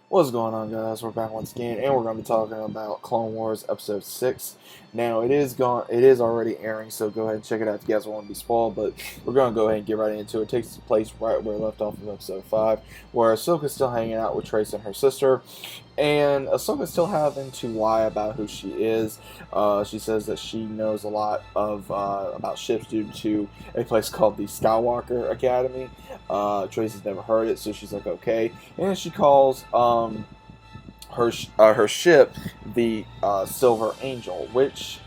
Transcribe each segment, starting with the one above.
What's going on, guys? We're back once again, and we're going to be talking about Clone Wars Episode 6. Now, it is already airing, so go ahead and check it out if you guys won't be spoiled, but we're going to go ahead and get right into it. It takes place right where it left off in Episode 5, where Ahsoka's still hanging out with Trace and her sister, and Ahsoka's still having to lie about who she is. She says that she knows a lot of about ships due to a place called the Skywalker Academy. Trace has never heard it, so she's like, okay. And she calls her ship the Silver Angel, which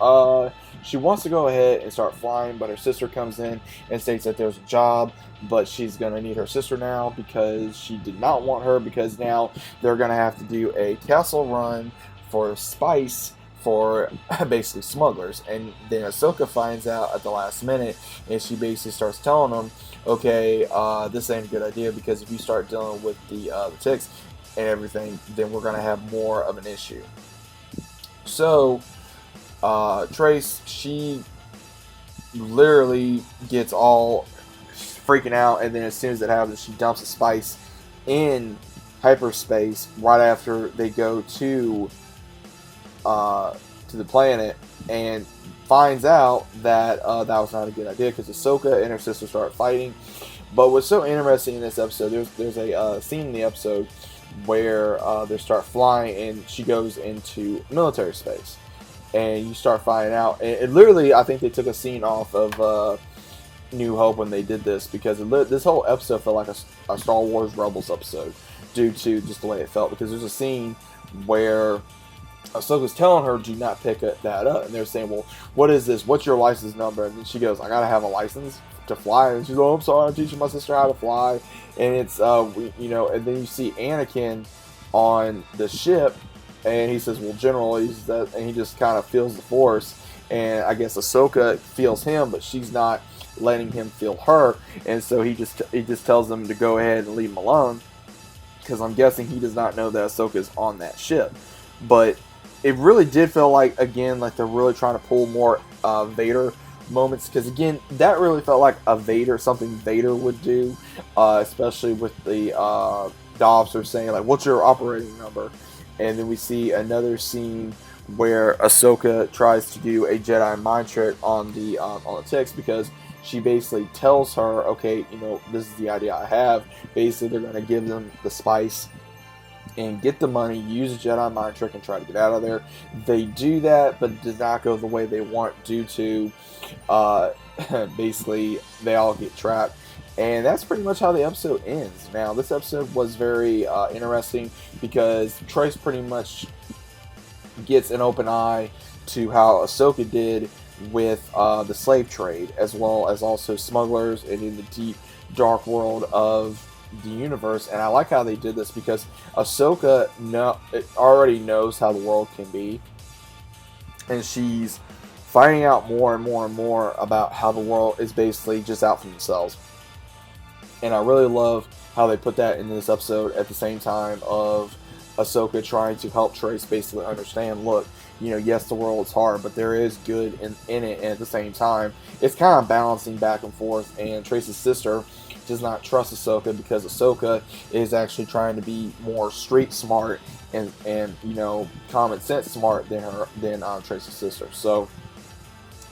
she wants to go ahead and start flying, but her sister comes in and states that there's a job, but she's going to need her sister now because she did not want her, because now they're going to have to do a castle run for spice for basically smugglers. And then Ahsoka finds out at the last minute, and she basically starts telling them, okay, this ain't a good idea, because if you start dealing with the ticks and everything, then we're going to have more of an issue. So Trace, she literally gets all freaking out, and then as soon as it happens, she dumps a spice in hyperspace right after they go to the planet, and finds out that that was not a good idea, because Ahsoka and her sister start fighting. But what's so interesting in this episode, there's a scene in the episode where they start flying, and she goes into military space, and you start finding out, and literally, I think they took a scene off of New Hope when they did this, because this whole episode felt like a Star Wars Rebels episode due to just the way it felt, because there's a scene where Ahsoka's telling her, do not pick that up, and they're saying, well, what is this? What's your license number? And then she goes, I gotta have a license to fly. And she's like, oh, I'm sorry, I'm teaching my sister how to fly. And it's, and then you see Anakin on the ship, and he says, well, General, and he just kind of feels the Force, and I guess Ahsoka feels him, but she's not letting him feel her, and so he just tells them to go ahead and leave him alone, because I'm guessing he does not know that Ahsoka's on that ship. But it really did feel like, again, like they're really trying to pull more Vader moments, because again, that really felt like something Vader would do, especially with the officer saying, like, what's your operating number? And then we see another scene where Ahsoka tries to do a Jedi mind trick on the text, because she basically tells her, okay, this is the idea I have. Basically, they're going to give them the spice and get the money, use a Jedi mind trick, and try to get out of there. They do that, but it does not go the way they want, due to basically they all get trapped. And that's pretty much how the episode ends. Now, this episode was very interesting, because Trace pretty much gets an open eye to how Ahsoka did with the slave trade, as well as also smugglers, and in the deep, dark world of the universe. And I like how they did this, because Ahsoka already knows how the world can be, and she's finding out more and more and more about how the world is basically just out for themselves. And I really love how they put that in this episode, at the same time of Ahsoka trying to help Trace basically understand, look, yes, the world's hard, but there is good in it, and at the same time, it's kind of balancing back and forth. And Trace's sister does not trust Ahsoka, because Ahsoka is actually trying to be more street smart and common sense smart than Trace's sister. So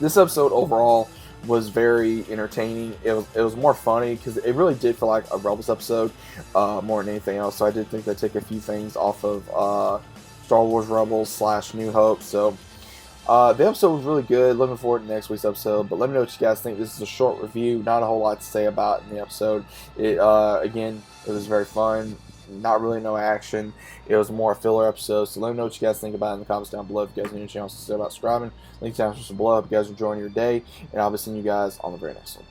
this episode overall was very entertaining. It was more funny, because it really did feel like a Rebels episode more than anything else. So I did think they took a few things off of Star Wars Rebels / New Hope. So the episode was really good. Looking forward to next week's episode. But let me know what you guys think. This is a short review. Not a whole lot to say about in the episode. Again, it was very fun. Not really no action. It was more a filler episode. So let me know what you guys think about it in the comments down below. If you guys need any channels to say about subscribing, links down below. If you guys are enjoying your day. And I'll be seeing you guys on the very next one.